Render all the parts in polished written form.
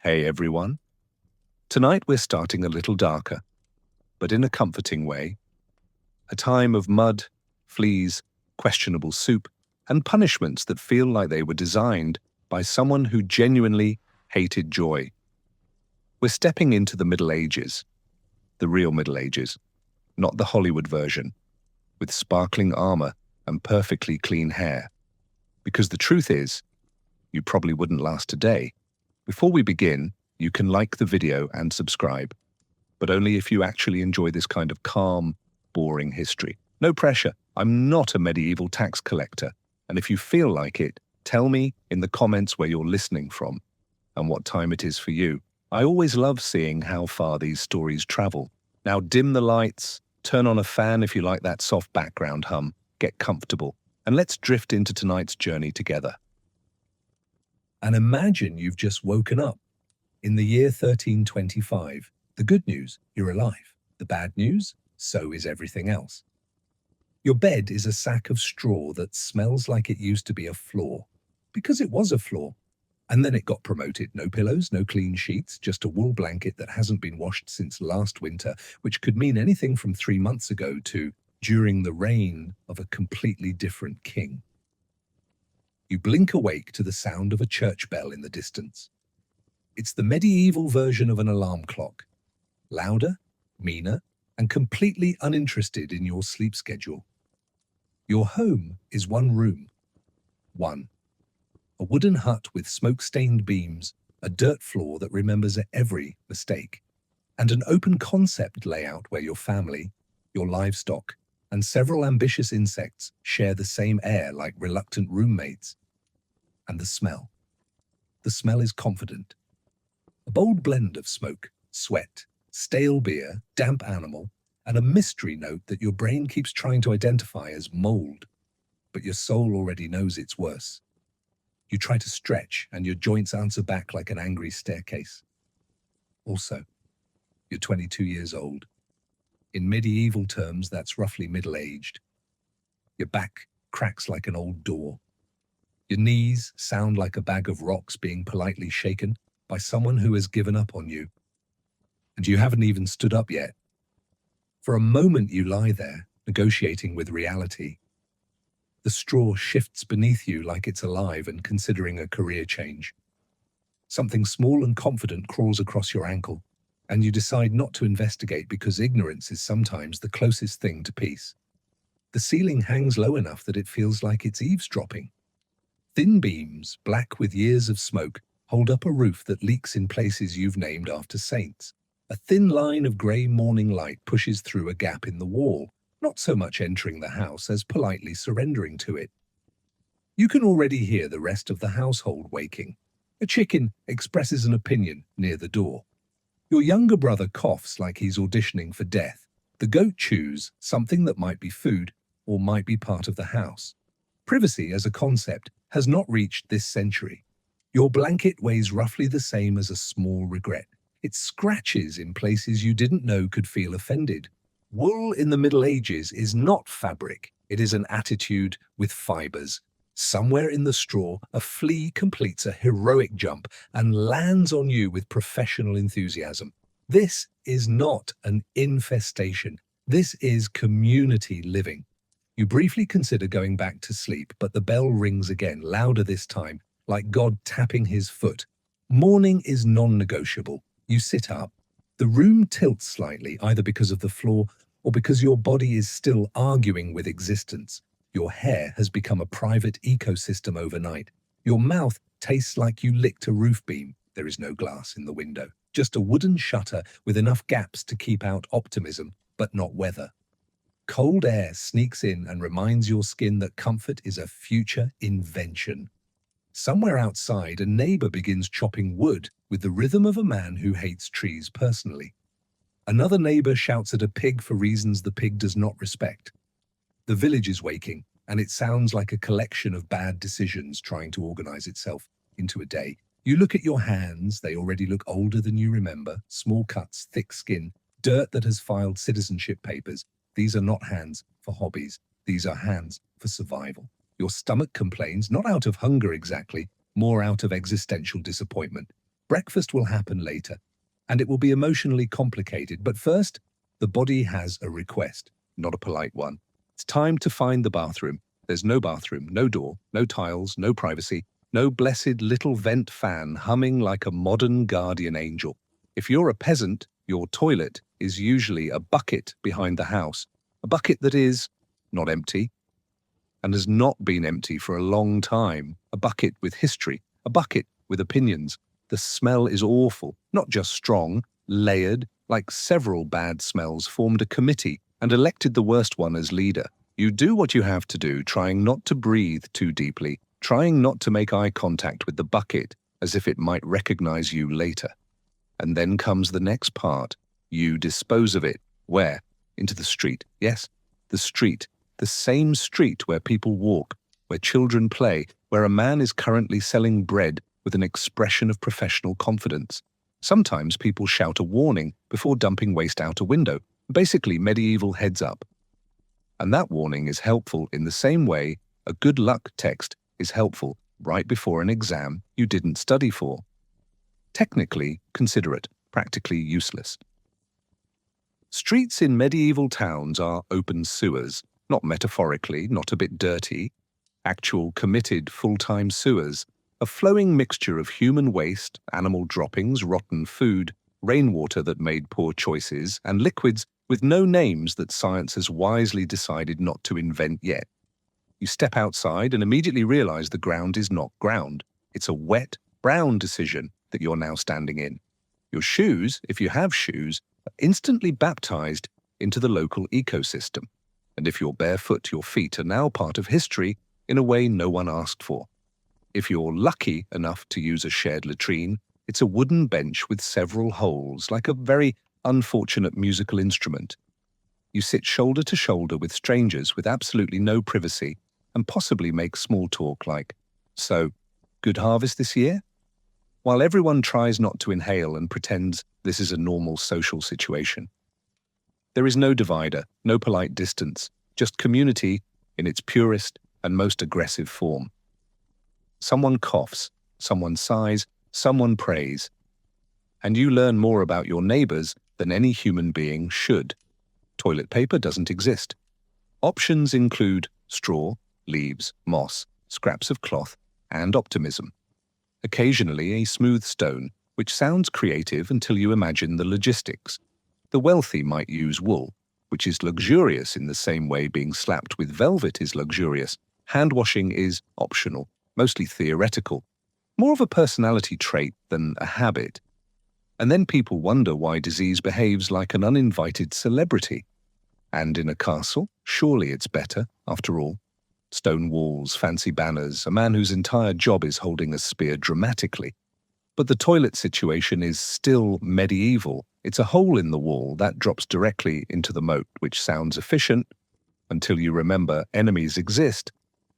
Hey everyone. Tonight we're starting a little darker, but in a comforting way. A time of mud, fleas, questionable soup, and punishments that feel like they were designed by someone who genuinely hated joy. We're stepping into the Middle Ages, the real Middle Ages, not the Hollywood version, with sparkling armor and perfectly clean hair. Because the truth is, you probably wouldn't last a day. Before we begin, you can like the video and subscribe, but only if you actually enjoy this kind of calm, boring history. No pressure. I'm not a medieval tax collector, and if you feel like it, tell me in the comments where you're listening from and what time it is for you. I always love seeing how far these stories travel. Now dim the lights, turn on a fan if you like that soft background hum, get comfortable, and let's drift into tonight's journey together. And imagine you've just woken up. In the year 1325, the good news, you're alive. The bad news, so is everything else. Your bed is a sack of straw that smells like it used to be a floor, because it was a floor. And then it got promoted. No pillows, no clean sheets, just a wool blanket that hasn't been washed since last winter, which could mean anything from 3 months ago to during the reign of a completely different king. You blink awake to the sound of a church bell in the distance. It's the medieval version of an alarm clock, louder, meaner, and completely uninterested in your sleep schedule. Your home is one room. A wooden hut with smoke-stained beams, a dirt floor that remembers every mistake, and an open concept layout where your family, your livestock, and several ambitious insects share the same air like reluctant roommates. And the smell. The smell is confident. A bold blend of smoke, sweat, stale beer, damp animal, and a mystery note that your brain keeps trying to identify as mold, but your soul already knows it's worse. You try to stretch, and your joints answer back like an angry staircase. Also, you're 22 years old. In medieval terms, that's roughly middle-aged. Your back cracks like an old door. Your knees sound like a bag of rocks being politely shaken by someone who has given up on you. And you haven't even stood up yet. For a moment you lie there, negotiating with reality. The straw shifts beneath you like it's alive and considering a career change. Something small and confident crawls across your ankle, and you decide not to investigate because ignorance is sometimes the closest thing to peace. The ceiling hangs low enough that it feels like it's eavesdropping. Thin beams, black with years of smoke, hold up a roof that leaks in places you've named after saints. A thin line of grey morning light pushes through a gap in the wall, not so much entering the house as politely surrendering to it. You can already hear the rest of the household waking. A chicken expresses an opinion near the door. Your younger brother coughs like he's auditioning for death. The goat chews something that might be food or might be part of the house. Privacy as a concept has not reached this century. Your blanket weighs roughly the same as a small regret. It scratches in places you didn't know could feel offended. Wool in the Middle Ages is not fabric. It is an attitude with fibers. Somewhere in the straw, a flea completes a heroic jump and lands on you with professional enthusiasm. This is not an infestation. This is community living. You briefly consider going back to sleep, but the bell rings again, louder this time, like God tapping his foot. Morning is non-negotiable. You sit up. The room tilts slightly, either because of the floor or because your body is still arguing with existence. Your hair has become a private ecosystem overnight. Your mouth tastes like you licked a roof beam. There is no glass in the window, just a wooden shutter with enough gaps to keep out optimism, but not weather. Cold air sneaks in and reminds your skin that comfort is a future invention. Somewhere outside, a neighbor begins chopping wood with the rhythm of a man who hates trees personally. Another neighbor shouts at a pig for reasons the pig does not respect. The village is waking, and it sounds like a collection of bad decisions trying to organize itself into a day. You look at your hands, they already look older than you remember. Small cuts, thick skin, dirt that has filed citizenship papers. These are not hands for hobbies. These are hands for survival. Your stomach complains, not out of hunger exactly, more out of existential disappointment. Breakfast will happen later, and it will be emotionally complicated, but first, the body has a request, not a polite one. It's time to find the bathroom. There's no bathroom, no door, no tiles, no privacy, no blessed little vent fan humming like a modern guardian angel. If you're a peasant, your toilet is usually a bucket behind the house, a bucket that is not empty and has not been empty for a long time, a bucket with history, a bucket with opinions. The smell is awful, not just strong, layered, like several bad smells formed a committee and elected the worst one as leader. You do what you have to do, trying not to breathe too deeply, trying not to make eye contact with the bucket as if it might recognize you later. And then comes the next part. You dispose of it. Where? Into the street. Yes, the street. The same street where people walk, where children play, where a man is currently selling bread with an expression of professional confidence. Sometimes people shout a warning before dumping waste out a window, basically medieval heads up. And that warning is helpful in the same way a good luck text is helpful right before an exam you didn't study for. Technically considerate, practically useless. Streets in medieval towns are open sewers, not metaphorically, not a bit dirty, actual committed full-time sewers, a flowing mixture of human waste, animal droppings, rotten food, rainwater that made poor choices, and liquids with no names that science has wisely decided not to invent yet. You step outside and immediately realize the ground is not ground. It's a wet, brown decision that you're now standing in. Your shoes, if you have shoes, are instantly baptized into the local ecosystem. And if you're barefoot, your feet are now part of history in a way no one asked for. If you're lucky enough to use a shared latrine, it's a wooden bench with several holes, like a very unfortunate musical instrument. You sit shoulder to shoulder with strangers with absolutely no privacy and possibly make small talk like, "So, good harvest this year?" While everyone tries not to inhale and pretends this is a normal social situation. There is no divider, no polite distance, just community in its purest and most aggressive form. Someone coughs, someone sighs, someone prays, and you learn more about your neighbors than any human being should. Toilet paper doesn't exist. Options include straw, leaves, moss, scraps of cloth, and optimism. Occasionally a smooth stone, which sounds creative until you imagine the logistics. The wealthy might use wool, which is luxurious in the same way being slapped with velvet is luxurious. Hand washing is optional, mostly theoretical, more of a personality trait than a habit. And then people wonder why disease behaves like an uninvited celebrity. And in a castle, surely it's better, after all. Stone walls, fancy banners, a man whose entire job is holding a spear dramatically. But the toilet situation is still medieval. It's a hole in the wall that drops directly into the moat, which sounds efficient until you remember enemies exist,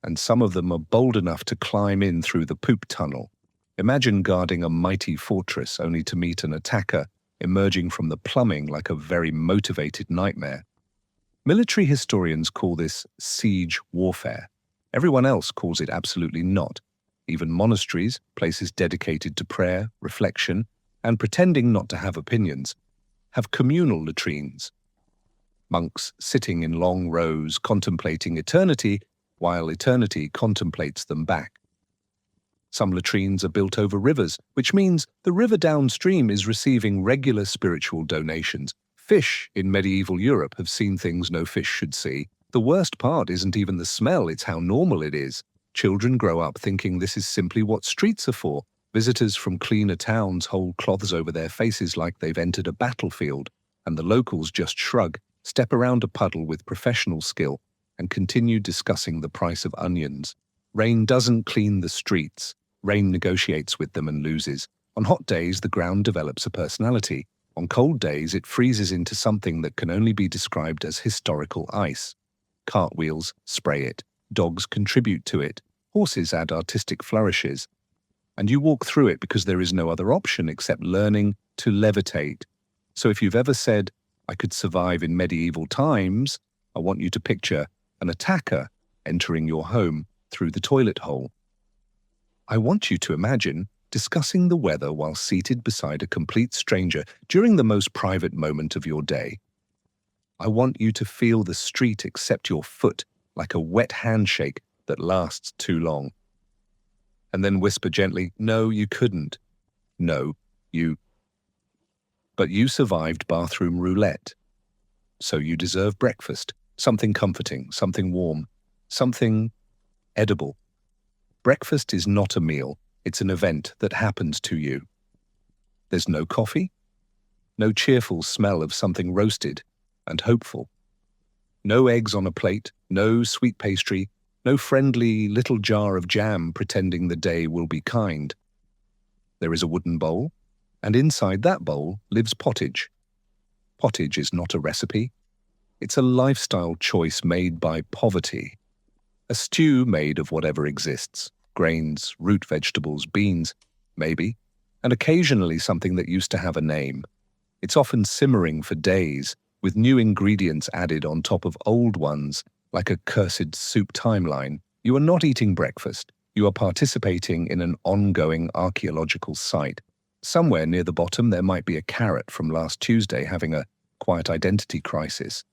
and some of them are bold enough to climb in through the poop tunnel. Imagine guarding a mighty fortress only to meet an attacker emerging from the plumbing like a very motivated nightmare. Military historians call this siege warfare. Everyone else calls it absolutely not. Even monasteries, places dedicated to prayer, reflection, and pretending not to have opinions, have communal latrines. Monks sitting in long rows contemplating eternity, while eternity contemplates them back. Some latrines are built over rivers, which means the river downstream is receiving regular spiritual donations. Fish in medieval Europe have seen things no fish should see. The worst part isn't even the smell, it's how normal it is. Children grow up thinking this is simply what streets are for. Visitors from cleaner towns hold cloths over their faces like they've entered a battlefield, and the locals just shrug, step around a puddle with professional skill, and continue discussing the price of onions. Rain doesn't clean the streets. Rain negotiates with them and loses. On hot days, the ground develops a personality. On cold days, it freezes into something that can only be described as historical ice. Cartwheels spray it. Dogs contribute to it. Horses add artistic flourishes. And you walk through it because there is no other option except learning to levitate. So if you've ever said, "I could survive in medieval times," I want you to picture an attacker entering your home through the toilet hole. I want you to imagine discussing the weather while seated beside a complete stranger during the most private moment of your day. I want you to feel the street accept your foot like a wet handshake that lasts too long. And then whisper gently, "No, you couldn't. No, you. But you survived bathroom roulette. So you deserve breakfast, something comforting, something warm, something edible. Breakfast is not a meal, it's an event that happens to you. There's no coffee, no cheerful smell of something roasted and hopeful. No eggs on a plate, no sweet pastry, no friendly little jar of jam pretending the day will be kind. There is a wooden bowl, and inside that bowl lives pottage. Pottage is not a recipe. It's a lifestyle choice made by poverty. A stew made of whatever exists, grains, root vegetables, beans, maybe, and occasionally something that used to have a name. It's often simmering for days, with new ingredients added on top of old ones, like a cursed soup timeline. You are not eating breakfast. You are participating in an ongoing archaeological site. Somewhere near the bottom there might be a carrot from last Tuesday having a quiet identity crisis.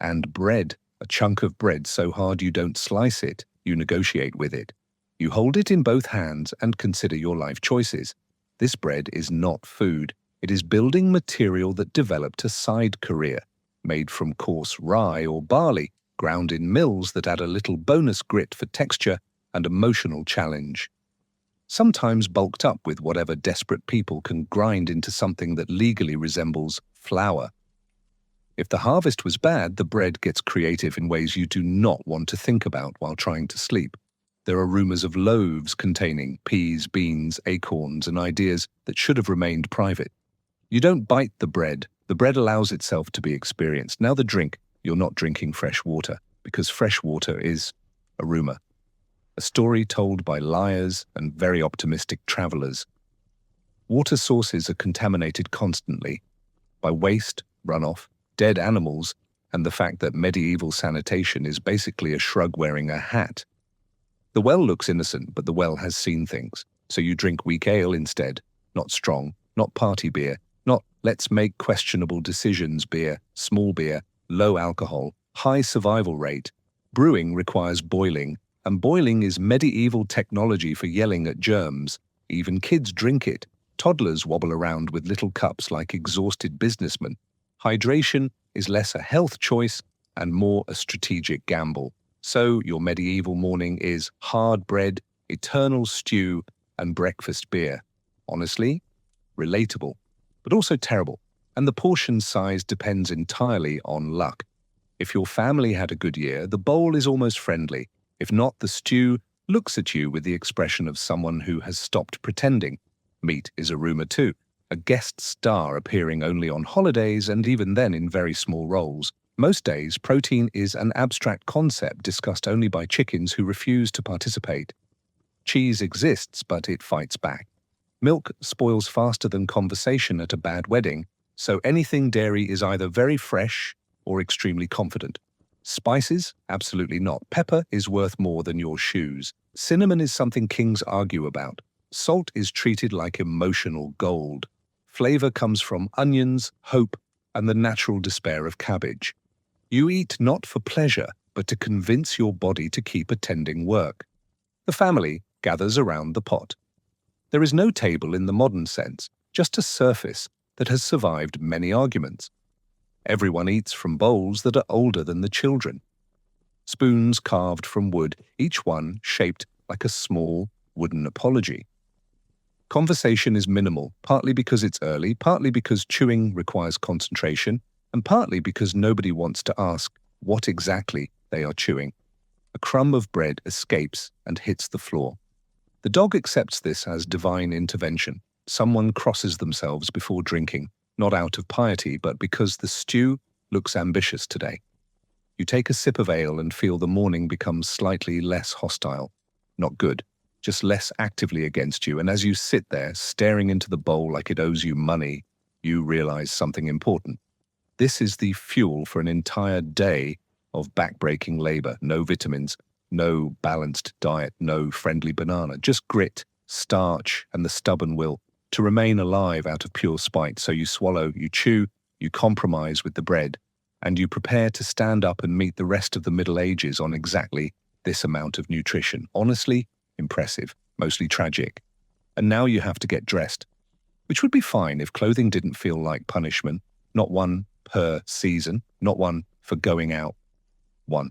And bread, a chunk of bread so hard you don't slice it, you negotiate with it. You hold it in both hands and consider your life choices. This bread is not food. It is building material that developed a side career, made from coarse rye or barley, ground in mills that add a little bonus grit for texture and emotional challenge. Sometimes bulked up with whatever desperate people can grind into something that legally resembles flour. If the harvest was bad, the bread gets creative in ways you do not want to think about while trying to sleep. There are rumors of loaves containing peas, beans, acorns, and ideas that should have remained private. You don't bite the bread allows itself to be experienced. Now the drink, you're not drinking fresh water, because fresh water is a rumor. A story told by liars and very optimistic travelers. Water sources are contaminated constantly by waste, runoff, dead animals, and the fact that medieval sanitation is basically a shrug wearing a hat. The well looks innocent, but the well has seen things. So you drink weak ale instead, not strong, not party beer, not let's make questionable decisions beer, small beer, low alcohol, high survival rate. Brewing requires boiling, and boiling is medieval technology for yelling at germs. Even kids drink it. Toddlers wobble around with little cups like exhausted businessmen. Hydration is less a health choice and more a strategic gamble. So your medieval morning is hard bread, eternal stew, and breakfast beer. Honestly, relatable, but also terrible. And the portion size depends entirely on luck. If your family had a good year, the bowl is almost friendly. If not, the stew looks at you with the expression of someone who has stopped pretending. Meat is a rumor too. A guest star appearing only on holidays and even then in very small roles. Most days, protein is an abstract concept discussed only by chickens who refuse to participate. Cheese exists, but it fights back. Milk spoils faster than conversation at a bad wedding, so anything dairy is either very fresh or extremely confident. Spices? Absolutely not. Pepper is worth more than your shoes. Cinnamon is something kings argue about. Salt is treated like emotional gold. Flavor comes from onions, hope, and the natural despair of cabbage. You eat not for pleasure, but to convince your body to keep attending work. The family gathers around the pot. There is no table in the modern sense, just a surface that has survived many arguments. Everyone eats from bowls that are older than the children. Spoons carved from wood, each one shaped like a small wooden apology. Conversation is minimal, partly because it's early, partly because chewing requires concentration, and partly because nobody wants to ask what exactly they are chewing. A crumb of bread escapes and hits the floor. The dog accepts this as divine intervention. Someone crosses themselves before drinking, not out of piety, but because the stew looks ambitious today. You take a sip of ale and feel the morning becomes slightly less hostile. Not good, just less actively against you, and as you sit there, staring into the bowl like it owes you money, you realize something important. This is the fuel for an entire day of backbreaking labor. No vitamins, no balanced diet, no friendly banana, just grit, starch, and the stubborn will to remain alive out of pure spite. So you swallow, you chew, you compromise with the bread, and you prepare to stand up and meet the rest of the Middle Ages on exactly this amount of nutrition. Honestly, impressive, mostly tragic. And now you have to get dressed, which would be fine if clothing didn't feel like punishment, not one per season, not one for going out. One.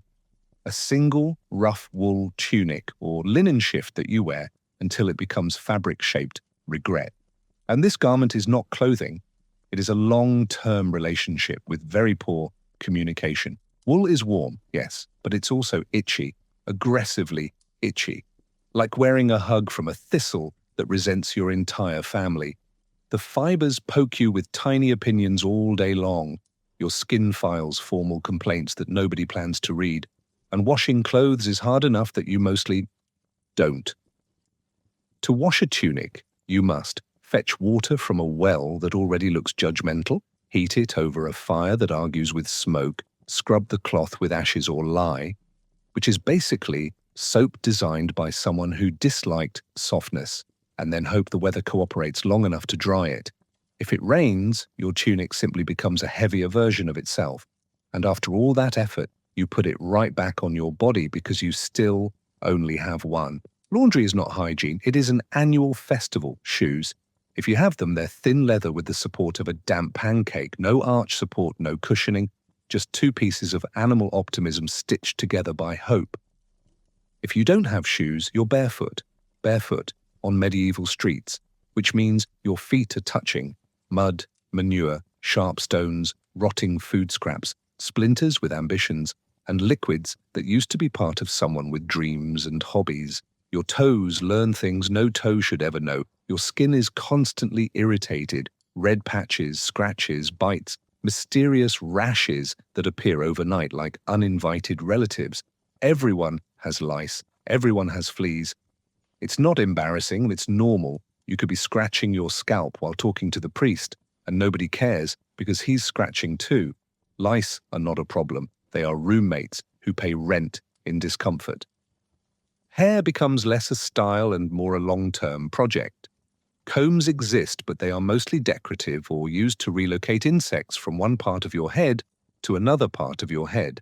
A single rough wool tunic or linen shift that you wear until it becomes fabric-shaped regret. And this garment is not clothing. It is a long-term relationship with very poor communication. Wool is warm, yes, but it's also itchy, aggressively itchy, like wearing a hug from a thistle that resents your entire family. The fibers poke you with tiny opinions all day long. Your skin files formal complaints that nobody plans to read. And washing clothes is hard enough that you mostly don't. To wash a tunic, you must fetch water from a well that already looks judgmental, heat it over a fire that argues with smoke, scrub the cloth with ashes or lye, which is basically soap designed by someone who disliked softness, and then hope the weather cooperates long enough to dry it. If it rains, your tunic simply becomes a heavier version of itself, and after all that effort, you put it right back on your body because you still only have one. Laundry is not hygiene, it is an annual festival. Shoes, if you have them, they're thin leather with the support of a damp pancake, no arch support, no cushioning, just two pieces of animal optimism stitched together by hope. If you don't have shoes, you're barefoot on medieval streets, which means your feet are touching mud, manure, sharp stones, rotting food scraps, splinters with ambitions, and liquids that used to be part of someone with dreams and hobbies. Your toes learn things no toe should ever know. Your skin is constantly irritated, red patches, scratches, bites, mysterious rashes that appear overnight like uninvited relatives. Everyone has lice, everyone has fleas. It's not embarrassing, it's normal. You could be scratching your scalp while talking to the priest, and nobody cares because he's scratching too. Lice are not a problem. They are roommates who pay rent in discomfort. Hair becomes less a style and more a long-term project. Combs exist, but they are mostly decorative or used to relocate insects from one part of your head to another part of your head.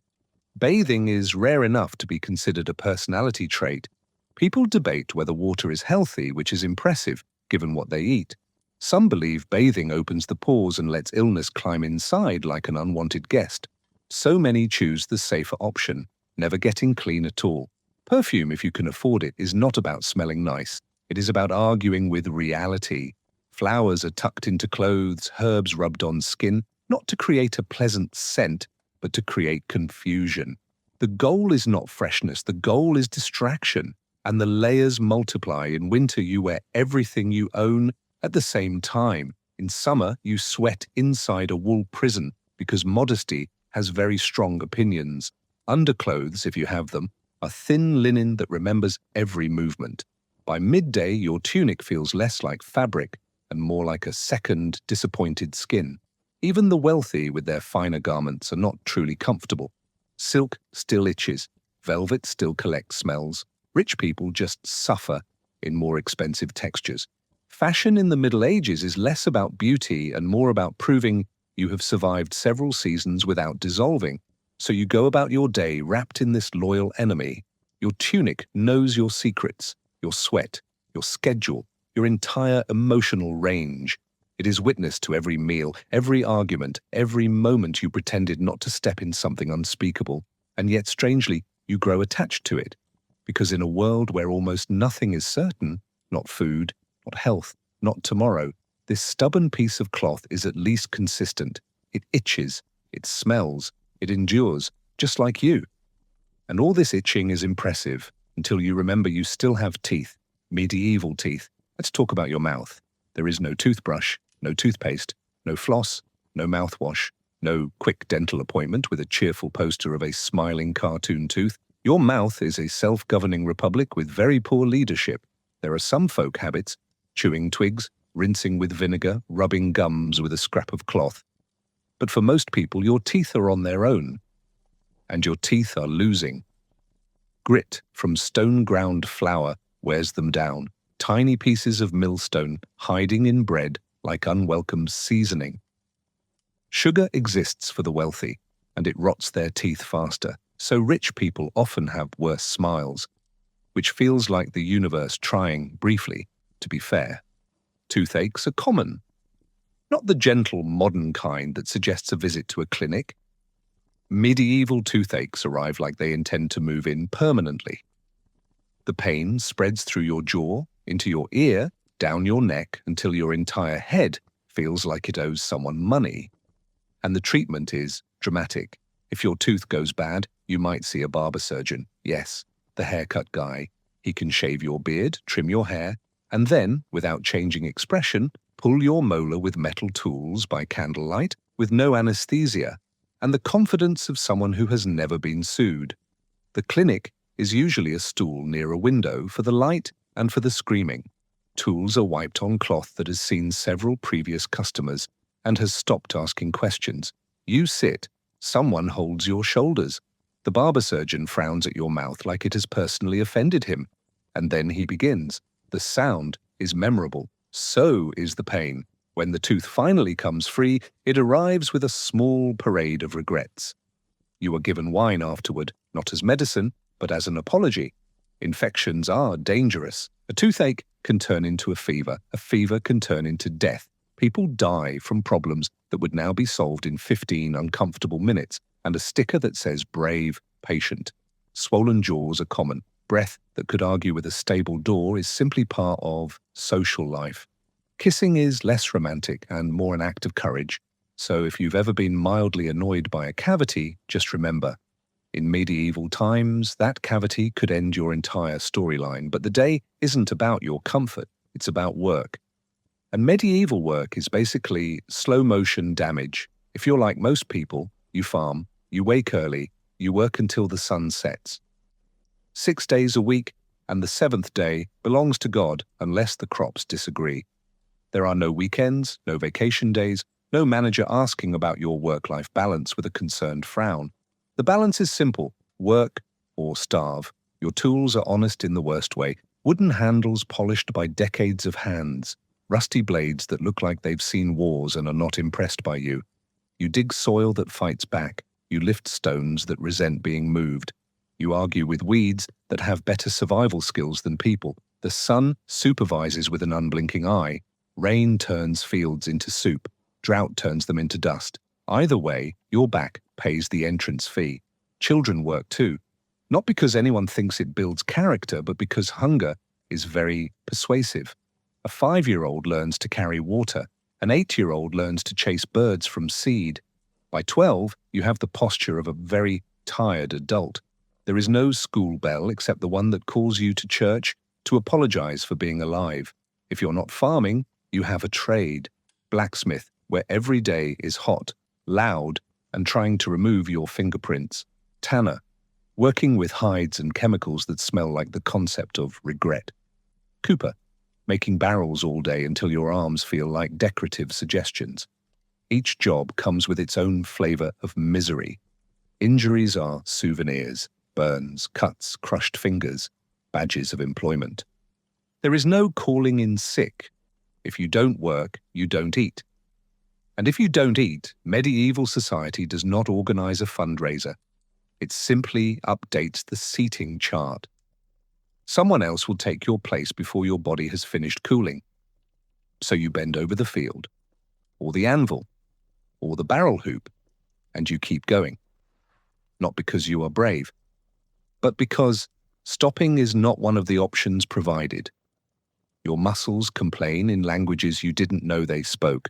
Bathing is rare enough to be considered a personality trait. People debate whether water is healthy, which is impressive given what they eat. Some believe bathing opens the pores and lets illness climb inside like an unwanted guest. So many choose the safer option, never getting clean at all. Perfume, if you can afford it, is not about smelling nice. It is about arguing with reality. Flowers are tucked into clothes, herbs rubbed on skin, not to create a pleasant scent, but to create confusion. The goal is not freshness, the goal is distraction. And the layers multiply. In winter, you wear everything you own at the same time. In summer, you sweat inside a wool prison because modesty has very strong opinions. Underclothes, if you have them, are thin linen that remembers every movement. By midday, your tunic feels less like fabric and more like a second, disappointed skin. Even the wealthy with their finer garments are not truly comfortable. Silk still itches. Velvet still collects smells. Rich people just suffer in more expensive textures. Fashion in the Middle Ages is less about beauty and more about proving you have survived several seasons without dissolving. So you go about your day wrapped in this loyal enemy. Your tunic knows your secrets, your sweat, your schedule, your entire emotional range. It is witness to every meal, every argument, every moment you pretended not to step in something unspeakable. And yet, strangely, you grow attached to it. Because in a world where almost nothing is certain, not food, not health, not tomorrow, this stubborn piece of cloth is at least consistent. It itches, it smells, it endures, just like you. And all this itching is impressive until you remember you still have teeth, medieval teeth. Let's talk about your mouth. There is no toothbrush, no toothpaste, no floss, no mouthwash, no quick dental appointment with a cheerful poster of a smiling cartoon tooth. Your mouth is a self-governing republic with very poor leadership. There are some folk habits, chewing twigs, rinsing with vinegar, rubbing gums with a scrap of cloth. But for most people, your teeth are on their own, and your teeth are losing. Grit from stone-ground flour wears them down. tiny pieces of millstone hiding in bread like unwelcome seasoning. Sugar exists for the wealthy, and it rots their teeth faster, so rich people often have worse smiles, which feels like the universe trying, briefly, to be fair. Toothaches are common. Not the gentle, modern kind that suggests a visit to a clinic. Medieval toothaches arrive like they intend to move in permanently. The pain spreads through your jaw, into your ear, down your neck, until your entire head feels like it owes someone money. And the treatment is dramatic. If your tooth goes bad, you might see a barber surgeon. Yes, the haircut guy. He can shave your beard, trim your hair, and then, without changing expression, pull your molar with metal tools by candlelight with no anesthesia and the confidence of someone who has never been sued. The clinic is usually a stool near a window for the light and for the screaming. Tools are wiped on cloth that has seen several previous customers and has stopped asking questions. You sit, someone holds your shoulders. The barber surgeon frowns at your mouth like it has personally offended him. And then he begins. The sound is memorable. So is the pain. When the tooth finally comes free, it arrives with a small parade of regrets. You are given wine afterward, not as medicine, but as an apology. Infections are dangerous. A toothache can turn into a fever can turn into death. People die from problems that would now be solved in 15 uncomfortable minutes, and a sticker that says brave, patient. Swollen jaws are common. Breath that could argue with a stable door is simply part of social life. Kissing is less romantic and more an act of courage. So if you've ever been mildly annoyed by a cavity, just remember, in medieval times, that cavity could end your entire storyline, but the day isn't about your comfort, it's about work. And medieval work is basically slow-motion damage. If you're like most people, you farm, you wake early, you work until the sun sets. 6 days a week, and the 7th day belongs to God unless the crops disagree. There are no weekends, no vacation days, no manager asking about your work-life balance with a concerned frown. The balance is simple: work or starve. Your tools are honest in the worst way. Wooden handles polished by decades of hands. Rusty blades that look like they've seen wars and are not impressed by you. You dig soil that fights back. You lift stones that resent being moved. You argue with weeds that have better survival skills than people. The sun supervises with an unblinking eye. Rain turns fields into soup. Drought turns them into dust. Either way, your back pays the entrance fee. Children work too. Not because anyone thinks it builds character, but because hunger is very persuasive. A 5-year-old learns to carry water. An 8-year-old learns to chase birds from seed. By 12, you have the posture of a very tired adult. There is no school bell except the one that calls you to church to apologize for being alive. If you're not farming, you have a trade. Blacksmith, where every day is hot, loud, and trying to remove your fingerprints. Tanner, working with hides and chemicals that smell like the concept of regret. Cooper, making barrels all day until your arms feel like decorative suggestions. Each job comes with its own flavor of misery. Injuries are souvenirs, burns, cuts, crushed fingers, badges of employment. There is no calling in sick. If you don't work, you don't eat. And if you don't eat, medieval society does not organize a fundraiser. It simply updates the seating chart. Someone else will take your place before your body has finished cooling. So you bend over the field, or the anvil, or the barrel hoop, and you keep going. Not because you are brave, but because stopping is not one of the options provided. Your muscles complain in languages you didn't know they spoke.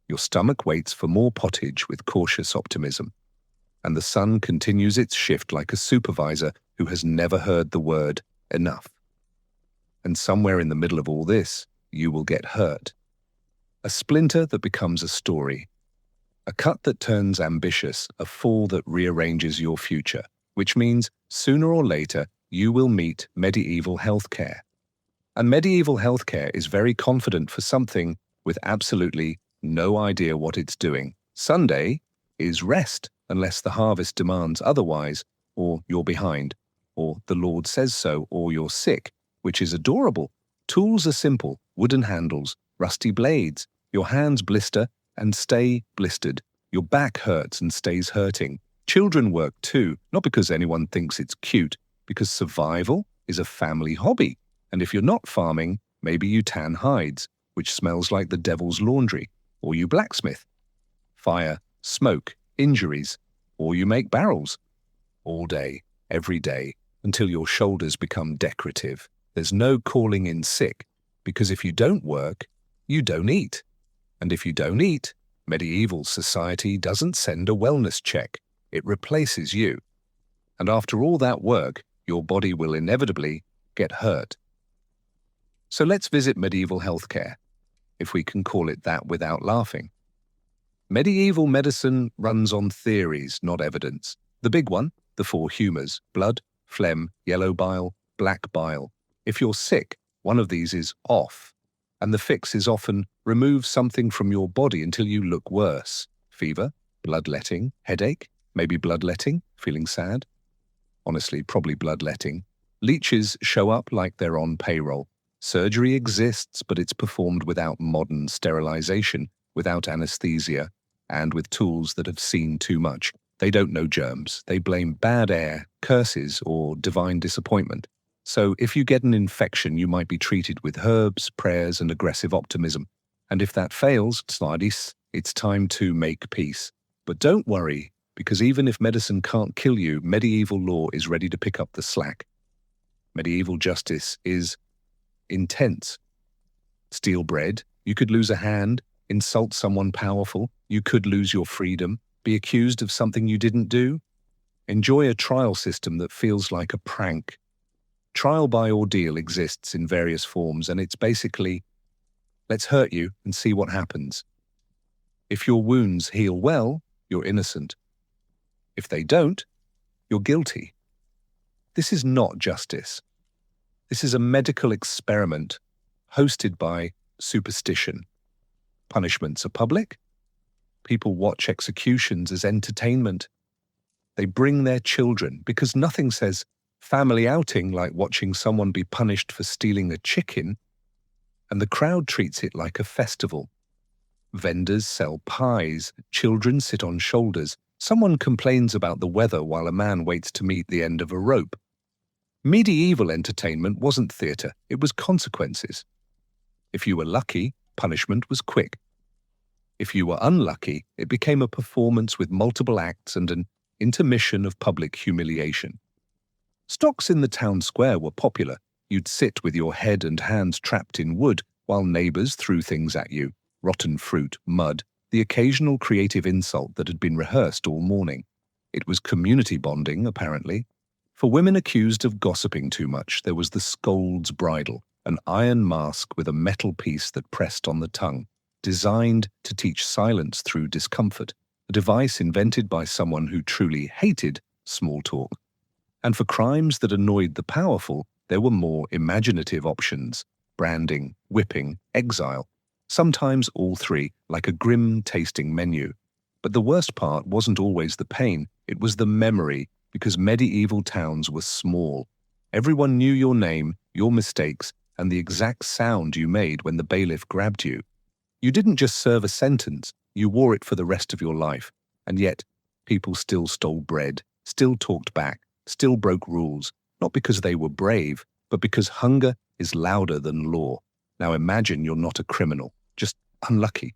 Your stomach waits for more pottage with cautious optimism. And the sun continues its shift like a supervisor who has never heard the word enough. And somewhere in the middle of all this, you will get hurt. A splinter that becomes a story. A cut that turns ambitious, a fall that rearranges your future, which means sooner or later you will meet medieval healthcare. And medieval healthcare is very confident for something with absolutely no idea what it's doing. Sunday is rest unless the harvest demands otherwise, or you're behind, or the Lord says so, or you're sick, which is adorable. Tools are simple: wooden handles, rusty blades. Your hands blister and stay blistered. Your back hurts and stays hurting. Children work too, not because anyone thinks it's cute, because survival is a family hobby. And if you're not farming, maybe you tan hides, which smells like the devil's laundry, or you blacksmith. Fire, smoke, injuries, or you make barrels. All day, every day, until your shoulders become decorative. There's no calling in sick, because if you don't work, you don't eat. And if you don't eat, medieval society doesn't send a wellness check. It replaces you. And after all that work, your body will inevitably get hurt. So let's visit medieval healthcare, if we can call it that without laughing. Medieval medicine runs on theories, not evidence. The big one, the four humours: blood, phlegm, yellow bile, black bile. If you're sick, one of these is off. And the fix is often remove something from your body until you look worse. Fever, bloodletting, headache, maybe bloodletting, feeling sad. Honestly, probably bloodletting. Leeches show up like they're on payroll. Surgery exists, but it's performed without modern sterilization, without anesthesia, and with tools that have seen too much. They don't know germs. They blame bad air, curses, or divine disappointment. So if you get an infection, you might be treated with herbs, prayers, and aggressive optimism. And if that fails, it's time to make peace. But don't worry, because even if medicine can't kill you, medieval law is ready to pick up the slack. Medieval justice is intense. Steal bread, you could lose a hand. Insult someone powerful, you could lose your freedom. Be accused of something you didn't do. Enjoy a trial system that feels like a prank. Trial by ordeal exists in various forms, and it's basically, let's hurt you and see what happens. If your wounds heal well, you're innocent. If they don't, you're guilty. This is not justice. This is a medical experiment hosted by superstition. Punishments are public. People watch executions as entertainment. They bring their children because nothing says family outing like watching someone be punished for stealing a chicken, and the crowd treats it like a festival. Vendors sell pies, children sit on shoulders, someone complains about the weather while a man waits to meet the end of a rope. Medieval entertainment wasn't theatre, it was consequences. If you were lucky, punishment was quick. If you were unlucky, it became a performance with multiple acts and an intermission of public humiliation. Stocks in the town square were popular. You'd sit with your head and hands trapped in wood while neighbors threw things at you: rotten fruit, mud, the occasional creative insult that had been rehearsed all morning. It was community bonding, apparently. For women accused of gossiping too much, there was the scold's bridle, an iron mask with a metal piece that pressed on the tongue, designed to teach silence through discomfort, a device invented by someone who truly hated small talk. And for crimes that annoyed the powerful, there were more imaginative options: branding, whipping, exile. Sometimes all three, like a grim tasting menu. But the worst part wasn't always the pain, it was the memory, because medieval towns were small. Everyone knew your name, your mistakes, and the exact sound you made when the bailiff grabbed you. You didn't just serve a sentence, you wore it for the rest of your life. And yet, people still stole bread, still talked back, still broke rules, not because they were brave, but because hunger is louder than law. Now imagine you're not a criminal, just unlucky.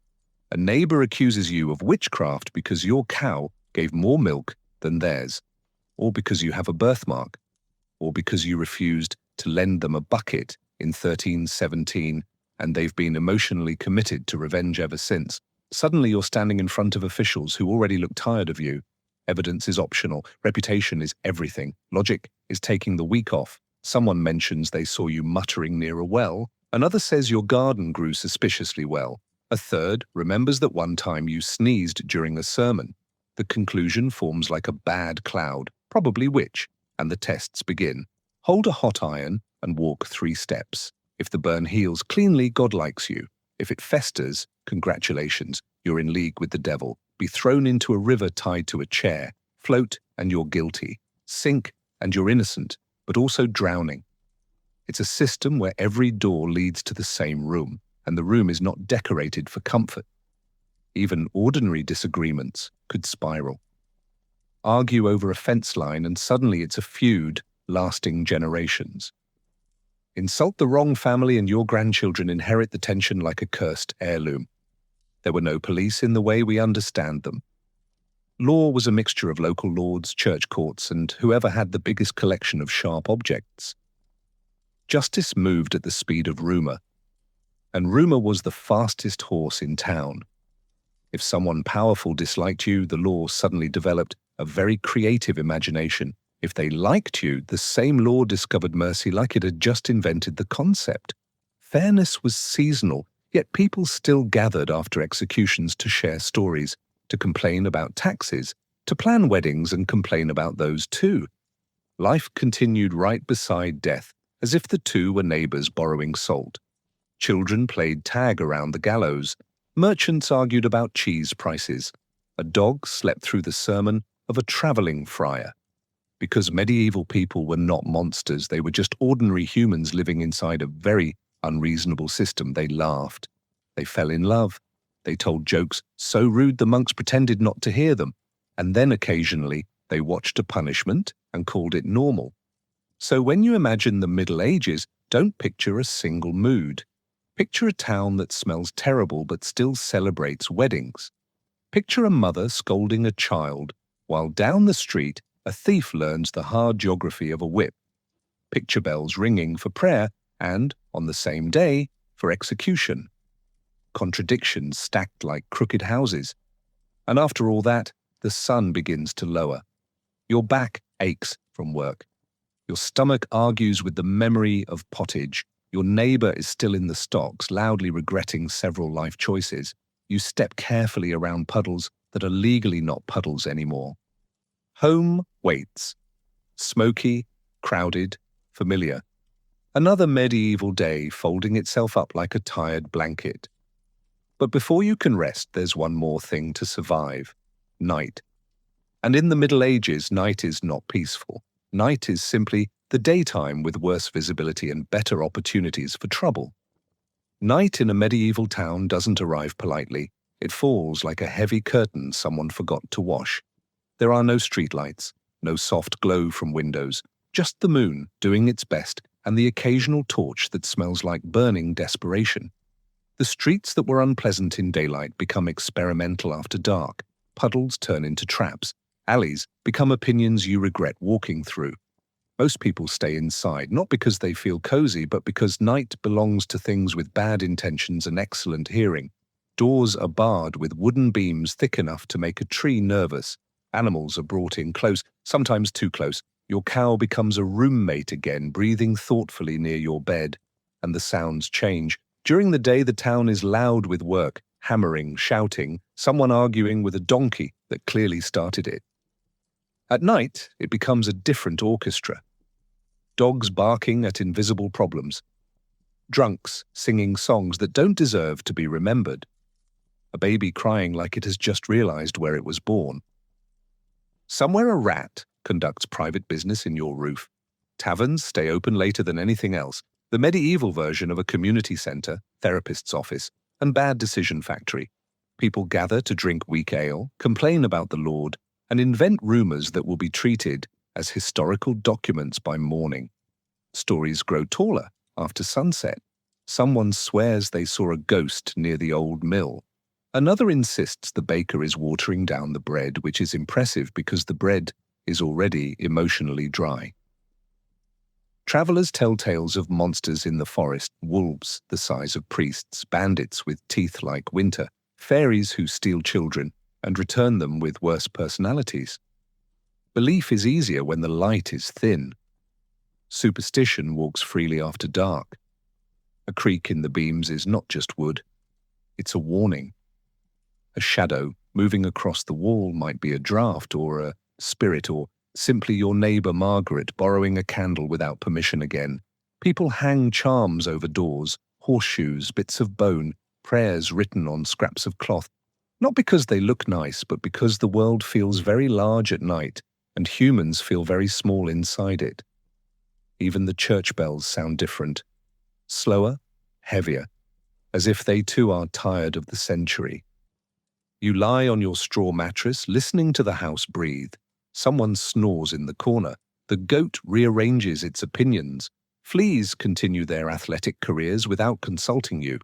A neighbor accuses you of witchcraft because your cow gave more milk than theirs, or because you have a birthmark, or because you refused to lend them a bucket in 1317 and they've been emotionally committed to revenge ever since. Suddenly you're standing in front of officials who already look tired of you. Evidence is optional. Reputation is everything. Logic is taking the week off. Someone mentions they saw you muttering near a well. Another says your garden grew suspiciously well. A third remembers that one time you sneezed during a sermon. The conclusion forms like a bad cloud, probably witch, and the tests begin. Hold a hot iron and walk 3 steps. If the burn heals cleanly, God likes you. If it festers, congratulations, you're in league with the devil. Be thrown into a river tied to a chair. Float and you're guilty. Sink and you're innocent, but also drowning. It's a system where every door leads to the same room, and the room is not decorated for comfort. Even ordinary disagreements could spiral. Argue over a fence line and suddenly it's a feud lasting generations. Insult the wrong family and your grandchildren inherit the tension like a cursed heirloom. There were no police in the way we understand them. Law was a mixture of local lords, church courts, and whoever had the biggest collection of sharp objects. Justice moved at the speed of rumor, and rumor was the fastest horse in town. If someone powerful disliked you, the law suddenly developed a very creative imagination. If they liked you, the same law discovered mercy like it had just invented the concept. Fairness was seasonal, yet people still gathered after executions to share stories, to complain about taxes, to plan weddings and complain about those too. Life continued right beside death, as if the two were neighbors borrowing salt. Children played tag around the gallows. Merchants argued about cheese prices. A dog slept through the sermon of a traveling friar. Because medieval people were not monsters, they were just ordinary humans living inside a very unreasonable system. They laughed. They fell in love. They told jokes so rude the monks pretended not to hear them, and then occasionally they watched a punishment and called it normal. So when you imagine the Middle Ages, don't picture a single mood. Picture a town that smells terrible but still celebrates weddings. Picture a mother scolding a child, while down the street a thief learns the hard geography of a whip. Picture bells ringing for prayer and, on the same day, for execution. Contradictions stacked like crooked houses. And after all that, the sun begins to lower. Your back aches from work. Your stomach argues with the memory of pottage. Your neighbor is still in the stocks, loudly regretting several life choices. You step carefully around puddles that are legally not puddles anymore. Home waits. Smoky, crowded, familiar. Another medieval day folding itself up like a tired blanket. But before you can rest, there's one more thing to survive. Night. And in the Middle Ages, night is not peaceful. Night is simply the daytime with worse visibility and better opportunities for trouble. Night in a medieval town doesn't arrive politely. It falls like a heavy curtain someone forgot to wash. There are no streetlights, no soft glow from windows, just the moon doing its best and the occasional torch that smells like burning desperation. The streets that were unpleasant in daylight become experimental after dark. Puddles turn into traps. Alleys become opinions you regret walking through. Most people stay inside, not because they feel cozy, but because night belongs to things with bad intentions and excellent hearing. Doors are barred with wooden beams thick enough to make a tree nervous. Animals are brought in close, sometimes too close. Your cow becomes a roommate again, breathing thoughtfully near your bed. And the sounds change. During the day, the town is loud with work, hammering, shouting, someone arguing with a donkey that clearly started it. At night, it becomes a different orchestra. Dogs barking at invisible problems. Drunks singing songs that don't deserve to be remembered. A baby crying like it has just realized where it was born. Somewhere a rat conducts private business in your roof. Taverns stay open later than anything else. The medieval version of a community center, therapist's office, and bad decision factory. People gather to drink weak ale, complain about the Lord, and invent rumors that will be treated as historical documents by morning. Stories grow taller after sunset. Someone swears they saw a ghost near the old mill. Another insists the baker is watering down the bread, which is impressive because the bread is already emotionally dry. Travelers tell tales of monsters in the forest, wolves the size of priests, bandits with teeth like winter, fairies who steal children and return them with worse personalities. Belief is easier when the light is thin. Superstition walks freely after dark. A creak in the beams is not just wood, it's a warning. A shadow moving across the wall might be a draft or a spirit or simply your neighbor Margaret borrowing a candle without permission again. People hang charms over doors, horseshoes, bits of bone, prayers written on scraps of cloth, not because they look nice, but because the world feels very large at night and humans feel very small inside it. Even the church bells sound different. Slower, heavier, as if they too are tired of the century. You lie on your straw mattress, listening to the house breathe. Someone snores in the corner. The goat rearranges its opinions. Fleas continue their athletic careers without consulting you.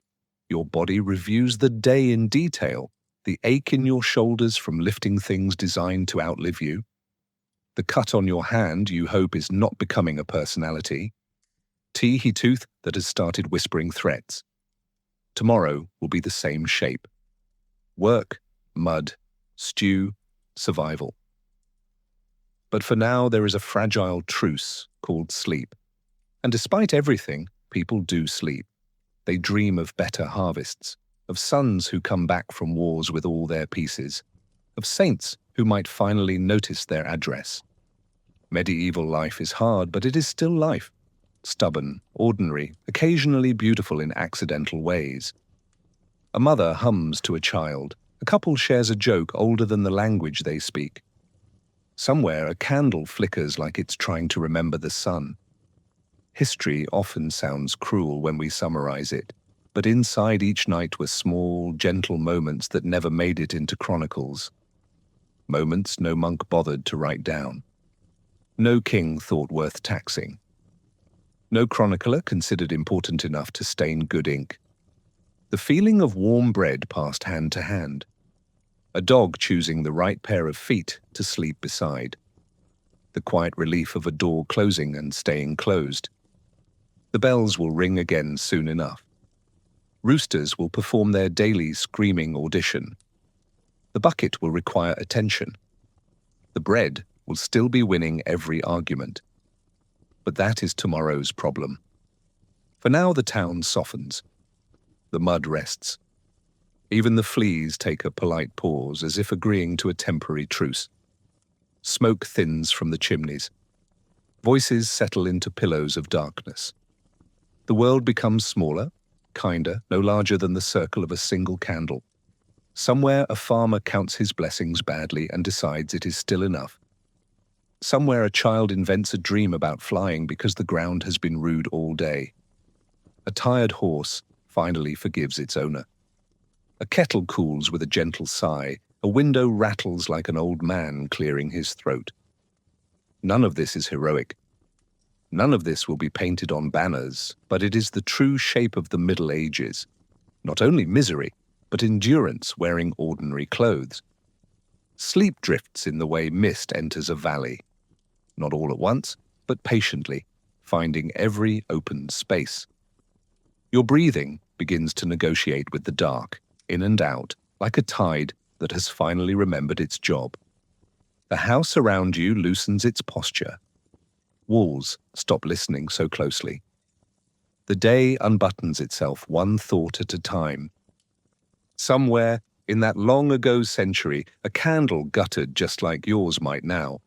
Your body reviews the day in detail, the ache in your shoulders from lifting things designed to outlive you. The cut on your hand you hope is not becoming a personality. Teehee tooth that has started whispering threats. Tomorrow will be the same shape. Work, mud, stew, survival. But for now there is a fragile truce called sleep. And despite everything, people do sleep. They dream of better harvests, of sons who come back from wars with all their pieces, of saints who might finally notice their address. Medieval life is hard, but it is still life. Stubborn, ordinary, occasionally beautiful in accidental ways. A mother hums to a child. A couple shares a joke older than the language they speak. Somewhere a candle flickers like it's trying to remember the sun. History often sounds cruel when we summarize it, but inside each night were small, gentle moments that never made it into chronicles. Moments no monk bothered to write down. No king thought worth taxing. No chronicler considered important enough to stain good ink. The feeling of warm bread passed hand to hand. A dog choosing the right pair of feet to sleep beside. The quiet relief of a door closing and staying closed. The bells will ring again soon enough. Roosters will perform their daily screaming audition. The bucket will require attention. The bread will still be winning every argument. But that is tomorrow's problem. For now the town softens. The mud rests. Even the fleas take a polite pause as if agreeing to a temporary truce. Smoke thins from the chimneys. Voices settle into pillows of darkness. The world becomes smaller, kinder, no larger than the circle of a single candle. Somewhere a farmer counts his blessings badly and decides it is still enough. Somewhere a child invents a dream about flying because the ground has been rude all day. A tired horse finally forgives its owner. A kettle cools with a gentle sigh. A window rattles like an old man clearing his throat. None of this is heroic. None of this will be painted on banners, but it is the true shape of the Middle Ages. Not only misery, but endurance wearing ordinary clothes. Sleep drifts in the way mist enters a valley. Not all at once, but patiently, finding every open space. Your breathing begins to negotiate with the dark, in and out, like a tide that has finally remembered its job. The house around you loosens its posture. Walls stop listening so closely. The day unbuttons itself one thought at a time. Somewhere in that long-ago century, a candle guttered just like yours might now.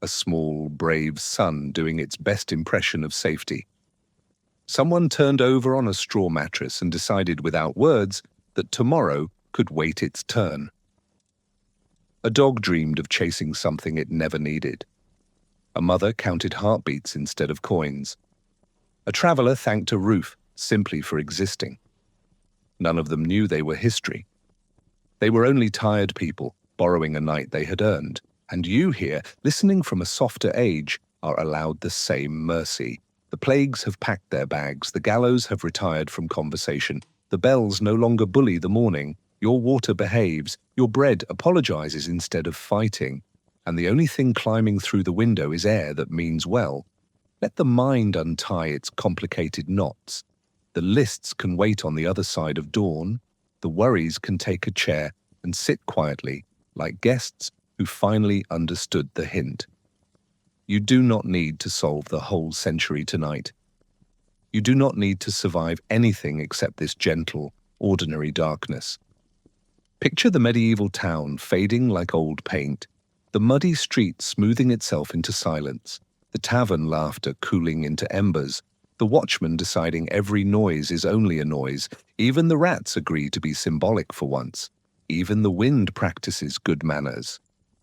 A small, brave sun doing its best impression of safety. Someone turned over on a straw mattress and decided without words that tomorrow could wait its turn. A dog dreamed of chasing something it never needed. A mother counted heartbeats instead of coins. A traveler thanked a roof simply for existing. None of them knew they were history. They were only tired people, borrowing a night they had earned. And you here, listening from a softer age, are allowed the same mercy. The plagues have packed their bags, the gallows have retired from conversation. The bells no longer bully the morning. Your water behaves, your bread apologizes instead of fighting. And the only thing climbing through the window is air that means well. Let the mind untie its complicated knots. The lists can wait on the other side of dawn. The worries can take a chair and sit quietly, like guests who finally understood the hint. You do not need to solve the whole century tonight. You do not need to survive anything except this gentle, ordinary darkness. Picture the medieval town fading like old paint, the muddy street smoothing itself into silence, the tavern laughter cooling into embers, the watchman deciding every noise is only a noise. Even the rats agree to be symbolic for once. Even the wind practices good manners.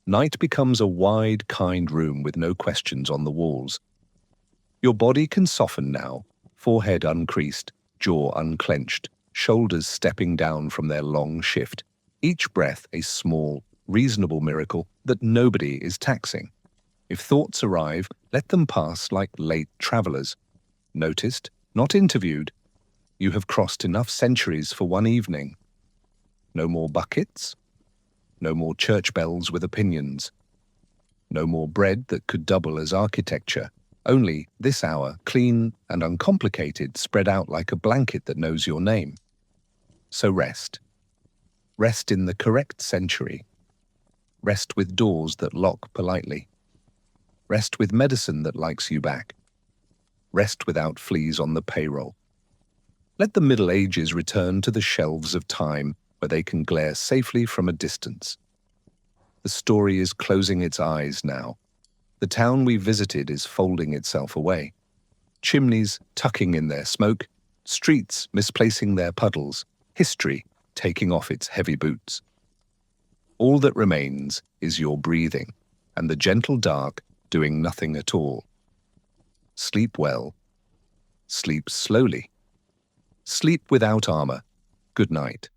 Night becomes a wide, kind room with no questions on the walls. Your body can soften now, forehead uncreased, jaw unclenched, shoulders stepping down from their long shift. Each breath a small, reasonable miracle that nobody is taxing. If thoughts arrive, let them pass like late travelers. Noticed, not interviewed. You have crossed enough centuries for one evening. No more buckets. No more church bells with opinions. No more bread that could double as architecture. Only, this hour, clean and uncomplicated, spread out like a blanket that knows your name. So rest. Rest in the correct century. Rest with doors that lock politely. Rest with medicine that likes you back. Rest without fleas on the payroll. Let the Middle Ages return to the shelves of time where they can glare safely from a distance. The story is closing its eyes now. The town we visited is folding itself away. Chimneys tucking in their smoke, streets misplacing their puddles, history taking off its heavy boots. All that remains is your breathing and the gentle dark doing nothing at all. Sleep well. Sleep slowly. Sleep without armor. Good night.